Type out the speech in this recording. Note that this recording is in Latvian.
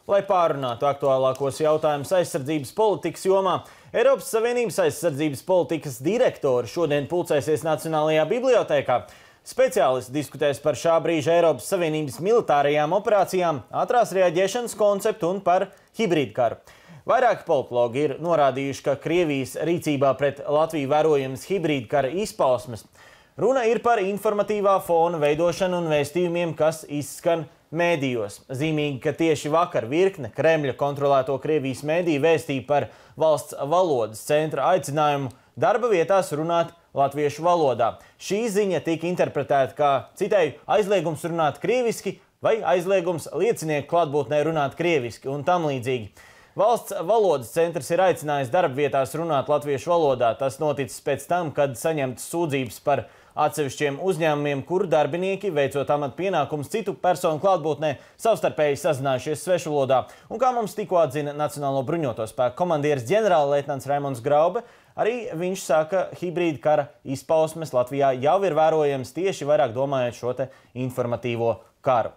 Lai pārunātu aktuālākos jautājumus aizsardzības politikas jomā, Eiropas Savienības aizsardzības politikas direktori šodien pulcēsies Nacionālajā bibliotēkā. Speciālisti diskutēs par šā brīža Eiropas Savienības militārajām operācijām, ātrās reaģēšanas konceptu un par hibrīdkaru. Vairāki politologi ir norādījuši, ka Krievijas rīcībā pret Latviju vērojamas hibrīdkara izpausmes. Runa ir par informatīvā fona veidošanu un vēstījumiem, kas izskan mēdījos. Zīmīgi, ka tieši vakar virkne Kremļa kontrolēto Krievijas mēdīju vēstīja par Valsts valodas centra aicinājumu darba vietās runāt latviešu valodā. Šī ziņa tika interpretēta kā, citēju, aizliegums runāt krieviski vai aizliegums liecinieku klātbūtnē runāt krieviski un tam līdzīgi. Valsts valodas centrs ir aicinājis darba vietās runāt latviešu valodā. Tas noticis pēc tam, kad saņemtas sūdzības par atsevišķiem uzņēmumiem, kuru darbinieki, veicot amata pienākumus citu personu klātbūtnē, savstarpēji sazinājušies svešvalodā. Un kā mums tikko atzina Nacionālo bruņoto spēku komandieris ģenerālleitnants Raimonds Graube, arī viņš saka, hibrīda kara izpausmes Latvijā jau ir vērojams tieši vairāk domājot šo te informatīvo karu.